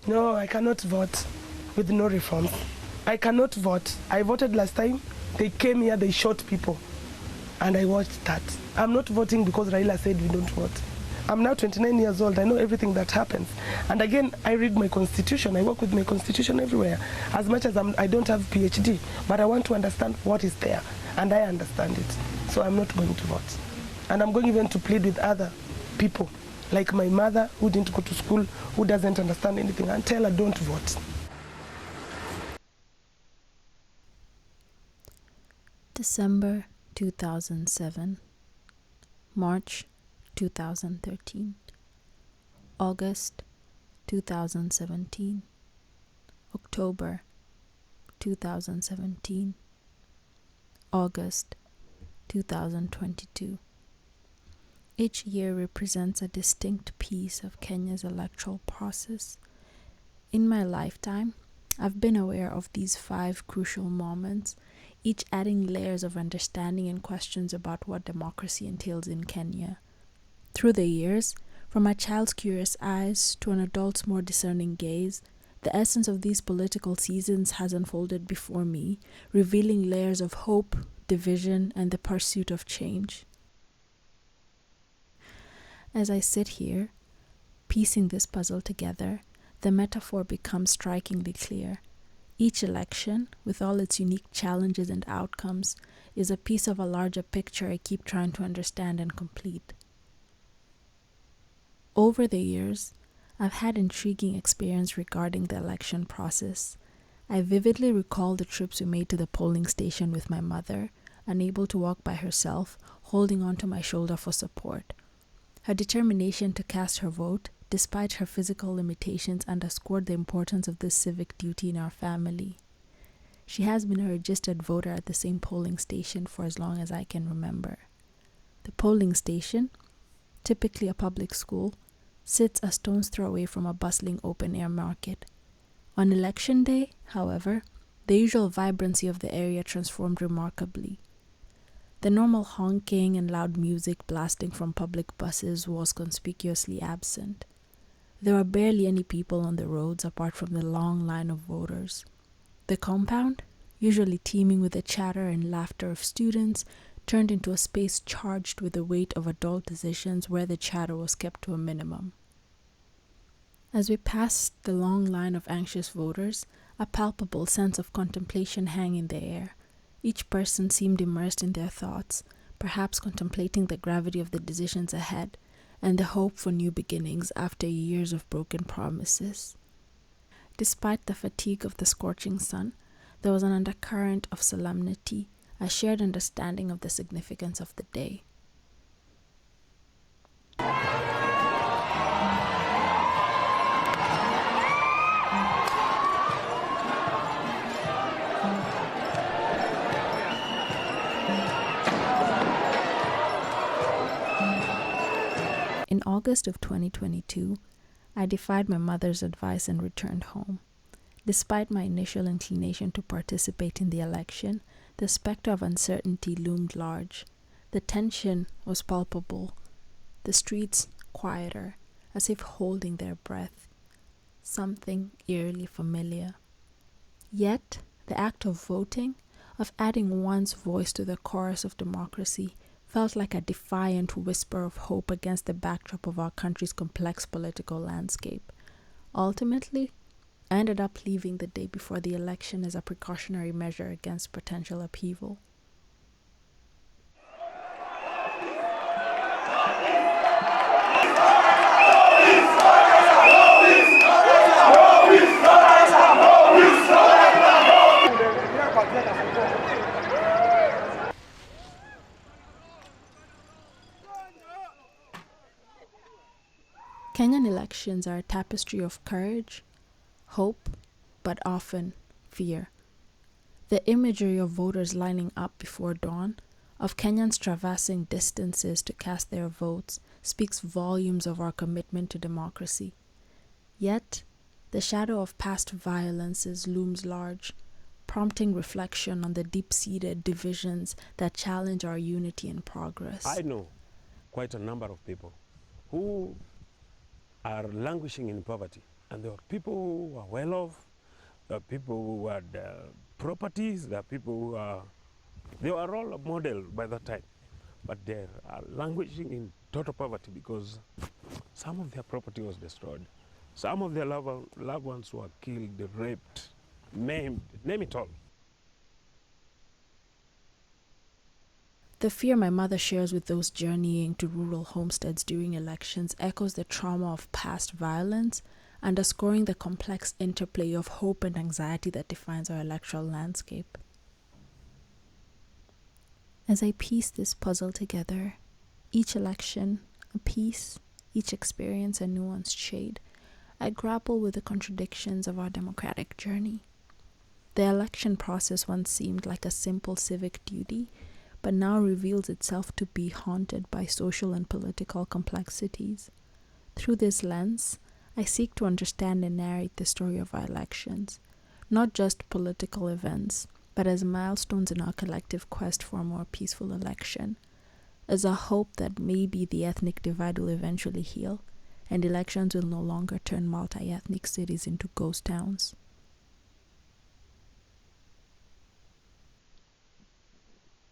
No, I cannot vote with no reforms. I cannot vote. I voted last time. They came here, they shot people. And I watched that. I'm not voting because Raila said we don't vote. I'm now 29 years old. I know everything that happens. And again, I read my constitution. I work with my constitution everywhere. As much as I don't have PhD, but I want to understand what is there. And I understand it. So I'm not going to vote. And I'm going even to plead with other people, like my mother, who didn't go to school, who doesn't understand anything, and tell her don't vote. December 2007, March 2013, August 2017, October 2017, August 2022. Each year represents a distinct piece of Kenya's electoral process. In my lifetime, I've been aware of these 5 crucial moments, each adding layers of understanding and questions about what democracy entails in Kenya. Through the years, from a child's curious eyes to an adult's more discerning gaze, the essence of these political seasons has unfolded before me, revealing layers of hope, division, and the pursuit of change. As I sit here, piecing this puzzle together, the metaphor becomes strikingly clear. Each election, with all its unique challenges and outcomes, is a piece of a larger picture I keep trying to understand and complete. Over the years, I've had intriguing experience regarding the election process. I vividly recall the trips we made to the polling station with my mother, unable to walk by herself, holding onto my shoulder for support. Her determination to cast her vote, despite her physical limitations, underscored the importance of this civic duty in our family. She has been a registered voter at the same polling station for as long as I can remember. The polling station, typically a public school, sits a stone's throw away from a bustling open-air market. On election day, however, the usual vibrancy of the area transformed remarkably. The normal honking and loud music blasting from public buses was conspicuously absent. There were barely any people on the roads apart from the long line of voters. The compound, usually teeming with the chatter and laughter of students, turned into a space charged with the weight of adult decisions where the chatter was kept to a minimum. As we passed the long line of anxious voters, a palpable sense of contemplation hung in the air. Each person seemed immersed in their thoughts, perhaps contemplating the gravity of the decisions ahead and the hope for new beginnings after years of broken promises. Despite the fatigue of the scorching sun, there was an undercurrent of solemnity, a shared understanding of the significance of the day. In August of 2022, I defied my mother's advice and returned home. Despite my initial inclination to participate in the election, the specter of uncertainty loomed large. The tension was palpable, the streets quieter, as if holding their breath, something eerily familiar. Yet, the act of voting, of adding one's voice to the chorus of democracy, felt like a defiant whisper of hope against the backdrop of our country's complex political landscape. Ultimately, I ended up leaving the day before the election as a precautionary measure against potential upheaval. Kenyan elections are a tapestry of courage, hope, but often fear. The imagery of voters lining up before dawn, of Kenyans traversing distances to cast their votes, speaks volumes of our commitment to democracy. Yet, the shadow of past violences looms large, prompting reflection on the deep-seated divisions that challenge our unity and progress. I know quite a number of people who are languishing in poverty And there were people who were well off, there were people who had properties, there were people who they were all modeled by that time. But they are languishing in total poverty because some of their property was destroyed. Some of their loved ones were killed, raped, maimed, name it all. The fear my mother shares with those journeying to rural homesteads during elections echoes the trauma of past violence, underscoring the complex interplay of hope and anxiety that defines our electoral landscape. As I piece this puzzle together, each election a piece, each experience a nuanced shade, I grapple with the contradictions of our democratic journey. The election process once seemed like a simple civic duty, but now reveals itself to be haunted by social and political complexities. Through this lens, I seek to understand and narrate the story of our elections, not just political events, but as milestones in our collective quest for a more peaceful election, as a hope that maybe the ethnic divide will eventually heal, and elections will no longer turn multi-ethnic cities into ghost towns.